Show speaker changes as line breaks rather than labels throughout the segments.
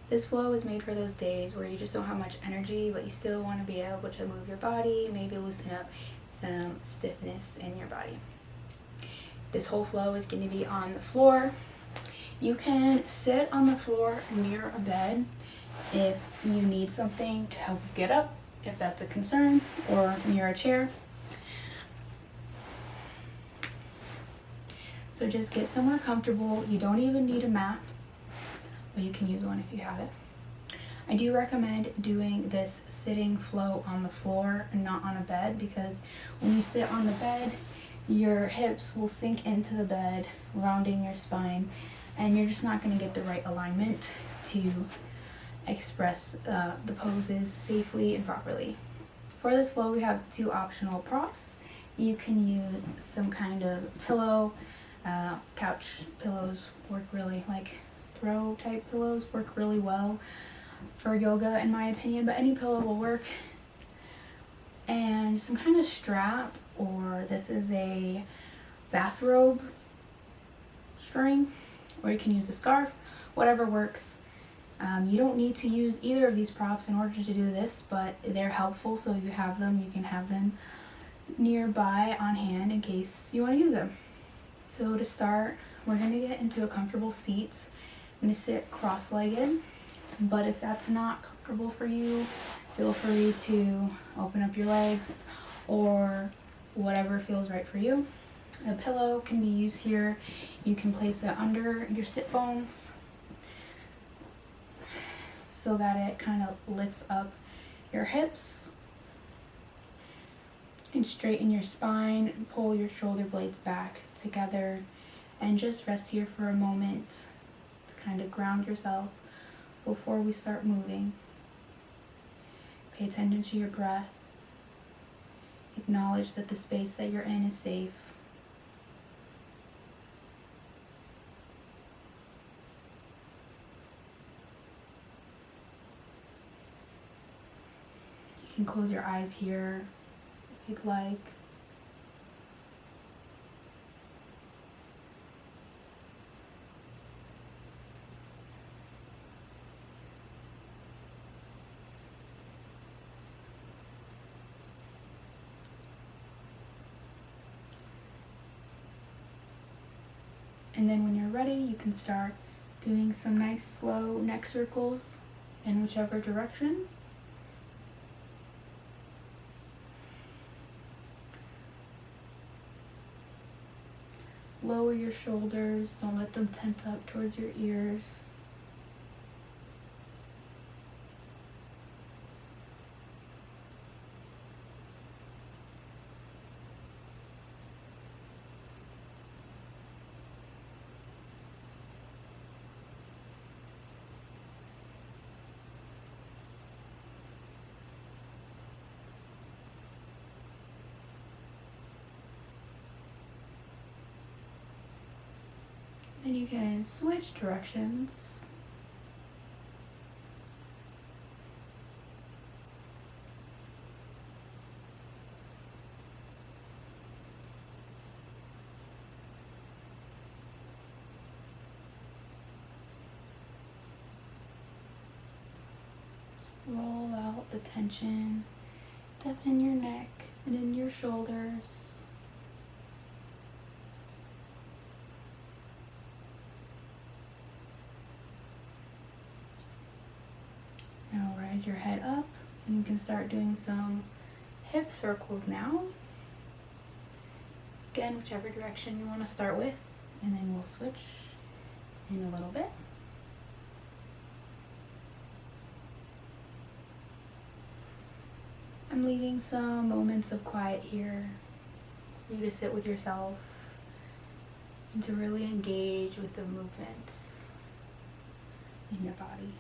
This flow is made for those days where you just don't have much energy, but you still want to be able to move your body, maybe loosen up some stiffness in your body. This whole flow is going to be on the floor. You can sit on the floor near a bed if you need something to help you get up, if that's a concern, or near a chair. So just get somewhere comfortable. You don't even need a mat, but you can use one if you have it. I do recommend doing this sitting flow on the floor and not on a bed, because when you sit on the bed, your hips will sink into the bed, rounding your spine, and you're just not going to get the right alignment to express the poses safely and properly. For this flow, we have 2 optional props. You can use some kind of pillow. Couch pillows work really, like throw type pillows work really well for yoga in my opinion, but any pillow will work. And some kind of strap, or this is a bathrobe string, or you can use a scarf, whatever works. You don't need to use either of these props in order to do this, but they're helpful, so if you have them, you can have them nearby on hand in case you want to use them. So to start, we're going to get into a comfortable seat. I'm going to sit cross-legged, but if that's not comfortable for you, feel free to open up your legs or whatever feels right for you. A pillow can be used here. You can place it under your sit bones so that it kind of lifts up your hips. You can straighten your spine and pull your shoulder blades back together and just rest here for a moment to kind of ground yourself before we start moving. Pay attention to your breath. Acknowledge that the space that you're in is safe. You can close your eyes here if you'd like. And then when you're ready, you can start doing some nice slow neck circles in whichever direction. Lower your shoulders, don't let them tense up towards your ears. Then you can switch directions. Roll out the tension that's in your neck and in your shoulders. Now raise your head up and you can start doing some hip circles now. Again, whichever direction you want to start with, and then we'll switch in a little bit. I'm leaving some moments of quiet here for you to sit with yourself and to really engage with the movements in your body.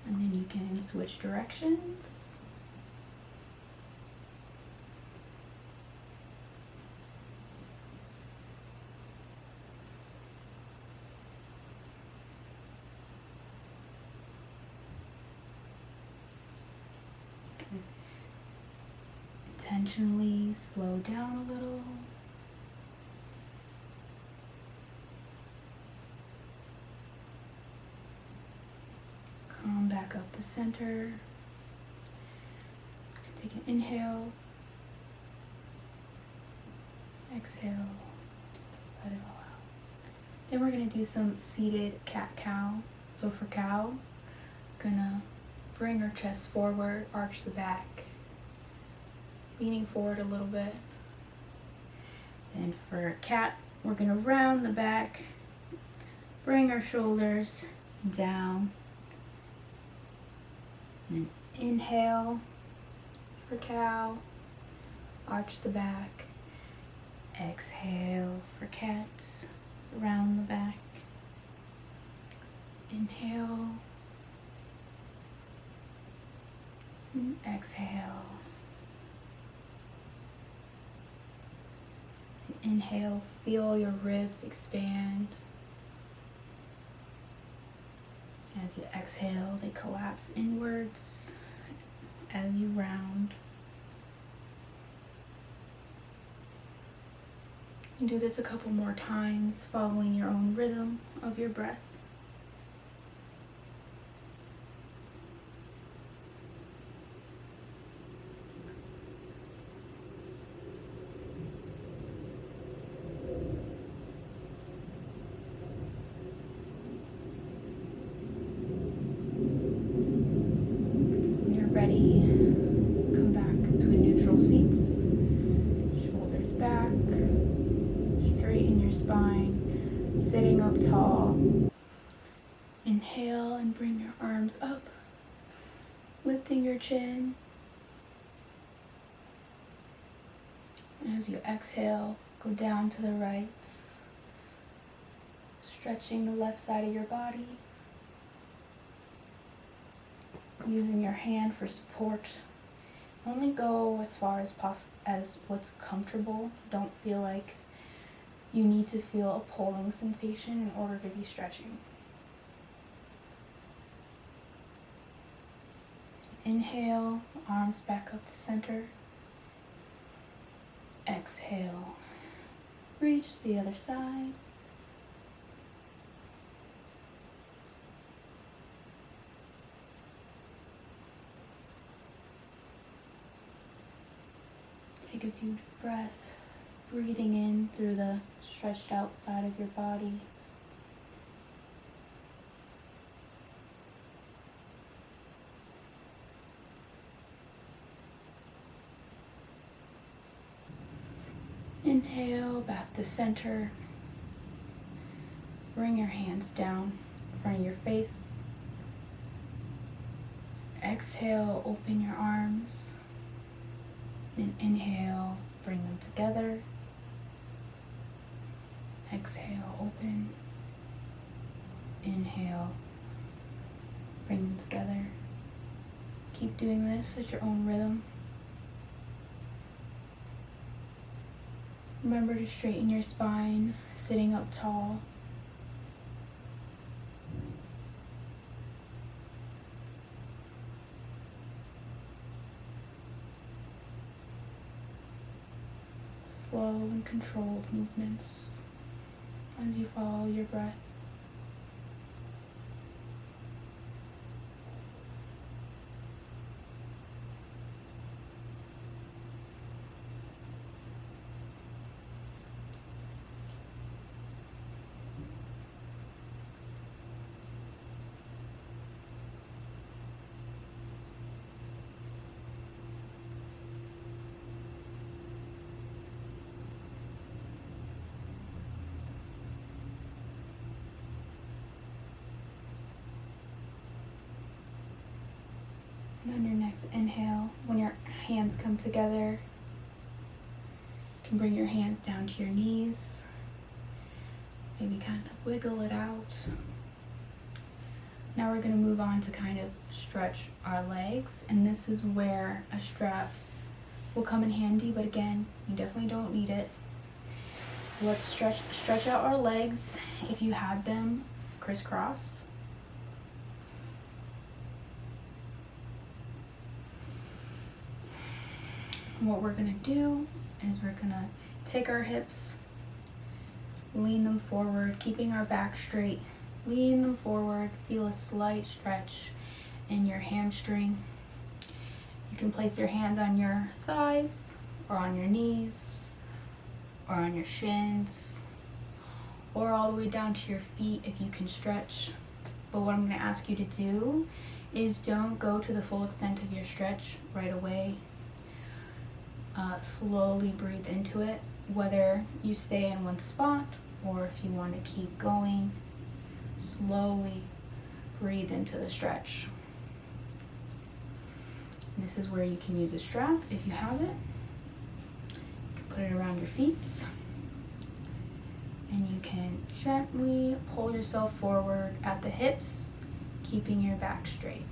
And then you can switch directions. Intentionally slow down a little. back up to center. Take an inhale. Exhale. Let it all out. Then we're going to do some seated cat-cow. So for cow, we're going to bring our chest forward, arch the back, leaning forward a little bit. And for cat, we're going to round the back, bring our shoulders down, and inhale for cow, arch the back. Exhale for cats, round the back. Inhale, and exhale. As you inhale, feel your ribs expand. As you exhale, they collapse inwards as you round. You can do this a couple more times, following your own rhythm of your breath. When you're ready, come back to a neutral seat. Shoulders back. Straighten your spine, sitting up tall. Inhale and bring your arms up, lifting your chin. And as you exhale, go down to the right, stretching the left side of your body. Using your hand for support. Only go as far as what's comfortable. Don't feel like you need to feel a pulling sensation in order to be stretching. Inhale, arms back up to center. Exhale, reach the other side. Take a few deep breaths. Breathing in through the stretched out side of your body. Inhale, back to center. Bring your hands down in front of your face. Exhale, open your arms. Then inhale, bring them together. Exhale, open. Inhale, bring them together. Keep doing this at your own rhythm. Remember to straighten your spine, sitting up tall. Slow and controlled movements as you follow your breath. And on your next inhale, when your hands come together, you can bring your hands down to your knees. Maybe kind of wiggle it out. Now we're going to move on to kind of stretch our legs, and this is where a strap will come in handy, but again, you definitely don't need it. So let's stretch out our legs if you had them crisscrossed. What we're going to do is we're going to take our hips, lean them forward, keeping our back straight. Lean them forward, feel a slight stretch, in your hamstring. You can place your hands on your thighs or on your knees or on your shins or all the way down to your feet if you can stretch. But what I'm going to ask you to do is don't go to the full extent of your stretch right away. Slowly breathe into it, whether you stay in one spot or if you want to keep going. Slowly breathe into the stretch. And this is where you can use a strap if you have it. You can put it around your feet. And you can gently pull yourself forward at the hips, keeping your back straight.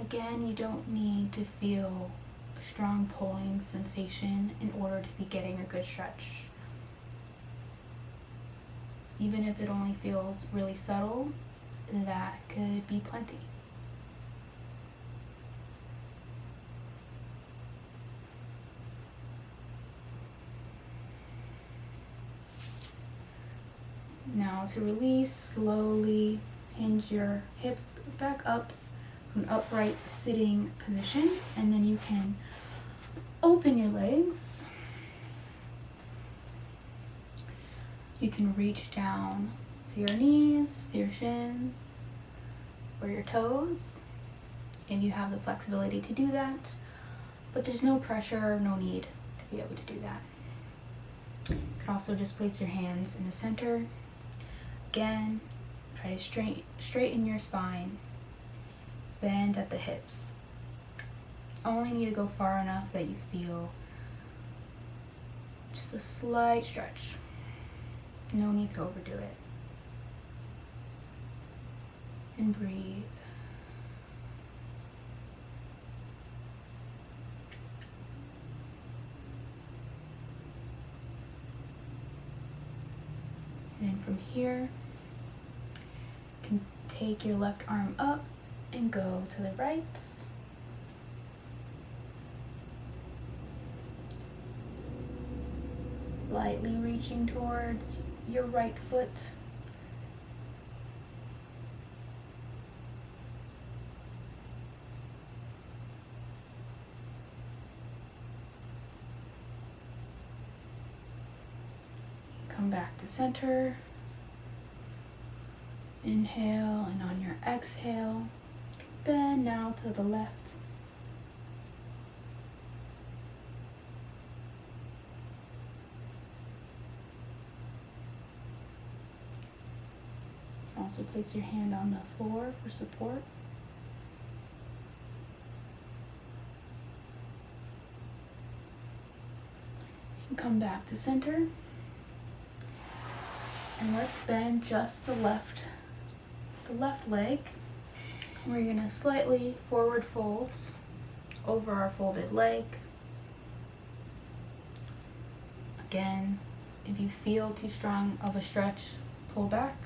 Again, you don't need to feel a strong pulling sensation in order to be getting a good stretch. Even if it only feels really subtle, that could be plenty. Now to release, slowly hinge your hips back up, an upright sitting position, and then you can open your legs. You can reach down to your knees, to your shins, or your toes if you have the flexibility to do that, but there's no pressure, no need to be able to do that. You can also just place your hands in the center. Again, try to straighten your spine. Bend at the hips. Only need to go far enough that you feel just a slight stretch. No need to overdo it. And breathe. And then from here, you can take your left arm up and go to the right. Slightly reaching towards your right foot. Come back to center. Inhale, and on your exhale, bend now to the left. You can also place your hand on the floor for support. You can come back to center. And let's bend just the left leg. We're going to slightly forward fold over our folded leg. Again, if you feel too strong of a stretch, pull back.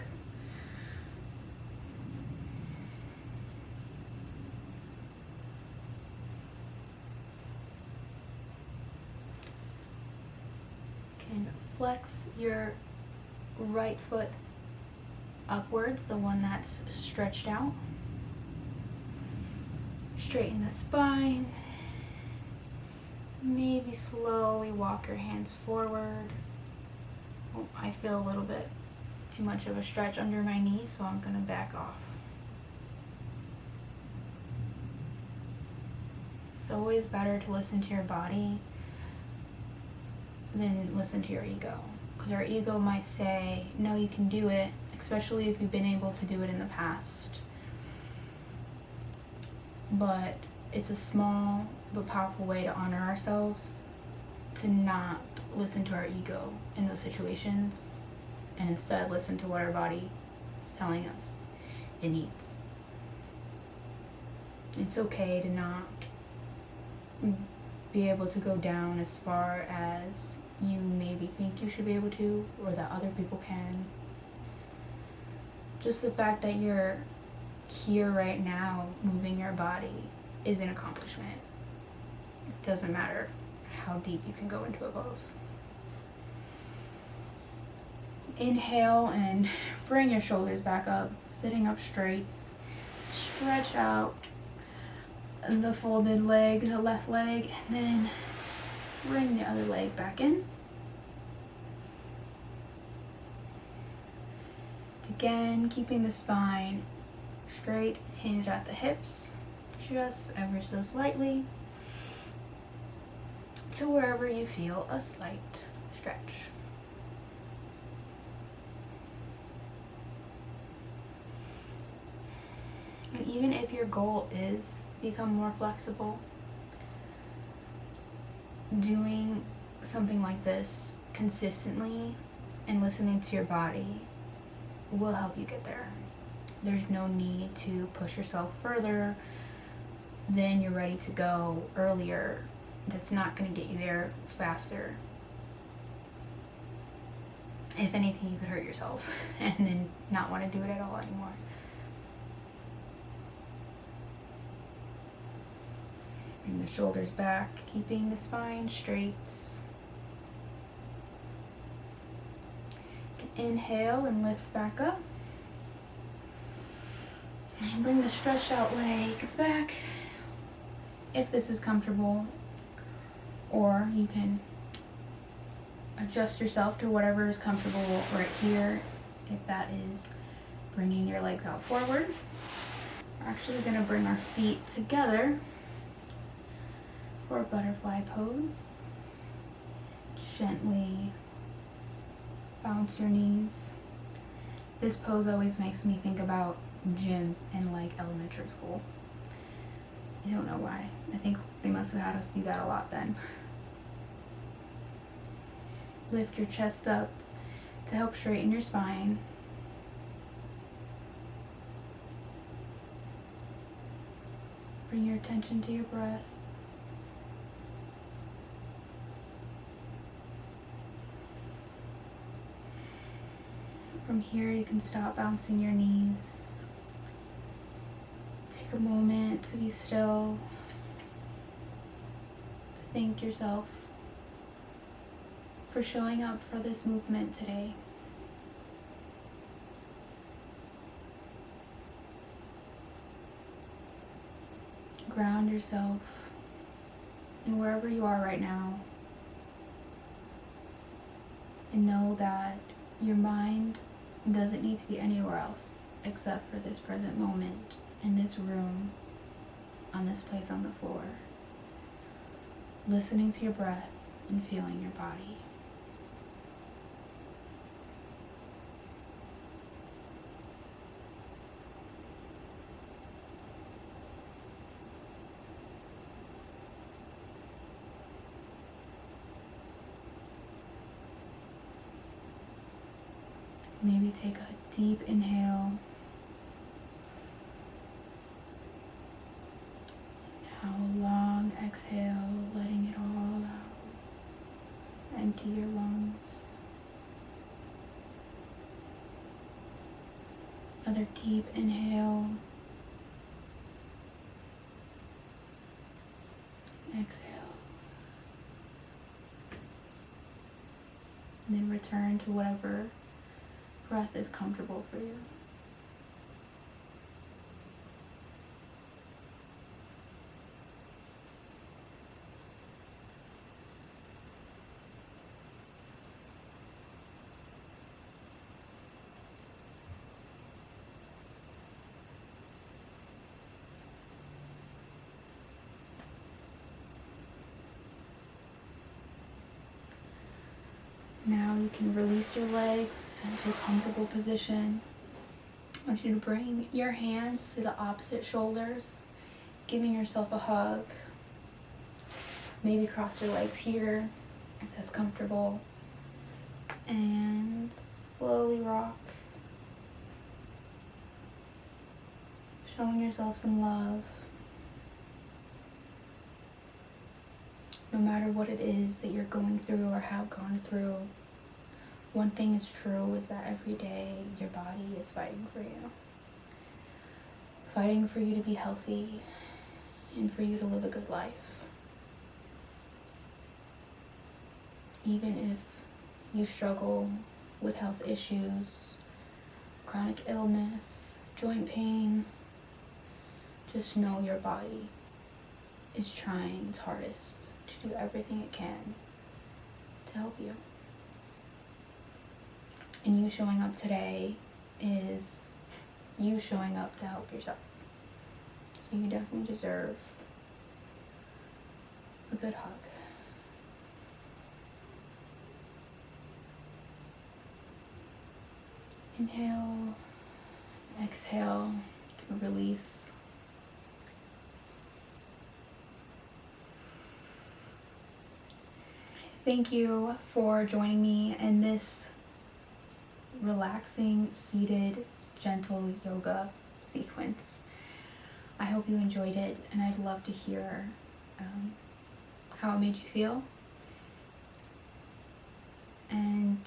You can flex your right foot upwards, the one that's stretched out. Straighten the spine. Maybe slowly walk your hands forward. Oh, I feel a little bit too much of a stretch under my knee, so I'm going to back off. It's always better to listen to your body than listen to your ego. Because our ego might say, no, you can do it, especially if you've been able to do it in the past. But it's a small but powerful way to honor ourselves, to not listen to our ego in those situations and instead listen to what our body is telling us it needs. It's okay to not be able to go down as far as you maybe think you should be able to, or that other people can. Just the fact that you're here right now moving your body is an accomplishment. It doesn't matter how deep you can go into a pose. Inhale and bring your shoulders back up, sitting up straight. Stretch out the folded leg, the left leg, and then bring the other leg back in. Again, keeping the spine straight, hinge at the hips, just ever so slightly to wherever you feel a slight stretch. And even if your goal is to become more flexible, doing something like this consistently and listening to your body will help you get there. There's no need to push yourself further than you're ready to go earlier. That's not going to get you there faster. If anything, you could hurt yourself and then not want to do it at all anymore. Bring the shoulders back, keeping the spine straight. You can inhale and lift back up. And bring the stretched out leg back if this is comfortable, or you can adjust yourself to whatever is comfortable right here, if that is bringing your legs out forward. We're actually going to bring our feet together for a butterfly pose. Gently bounce your knees. This pose always makes me think about gym in like elementary school. I don't know why. I think they must have had us do that a lot then. Lift your chest up to help straighten your spine. Bring your attention to your breath. From here, you can stop bouncing your knees. Take a moment to be still, to thank yourself for showing up for this movement today. Ground yourself in wherever you are right now, and know that your mind doesn't need to be anywhere else except for this present moment, in this room, on this place on the floor, listening to your breath and feeling your body. Maybe take a deep inhale. Now a long exhale, letting it all out. Empty your lungs. Another deep inhale. Exhale. And then return to whatever breath is comfortable for you. Now you can release your legs into a comfortable position. I want you to bring your hands to the opposite shoulders giving yourself a hug. Maybe cross your legs here if that's comfortable. And slowly rock. Showing yourself some love. No matter what it is that you're going through or have gone through, one thing is true is that every day your body is fighting for you. Fighting for you to be healthy and for you to live a good life. Even if you struggle with health issues, chronic illness, joint pain, just know your body is trying its hardest to do everything it can to help you. And you showing up today is you showing up to help yourself. So you definitely deserve a good hug. Inhale, exhale, release. Thank you for joining me in this relaxing, seated, gentle yoga sequence. I hope you enjoyed it, and I'd love to hear how it made you feel. And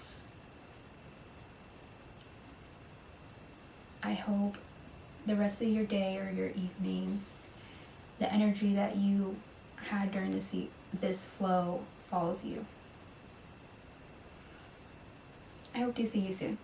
I hope the rest of your day or your evening, the energy that you had during this flow follows you. I hope to see you soon.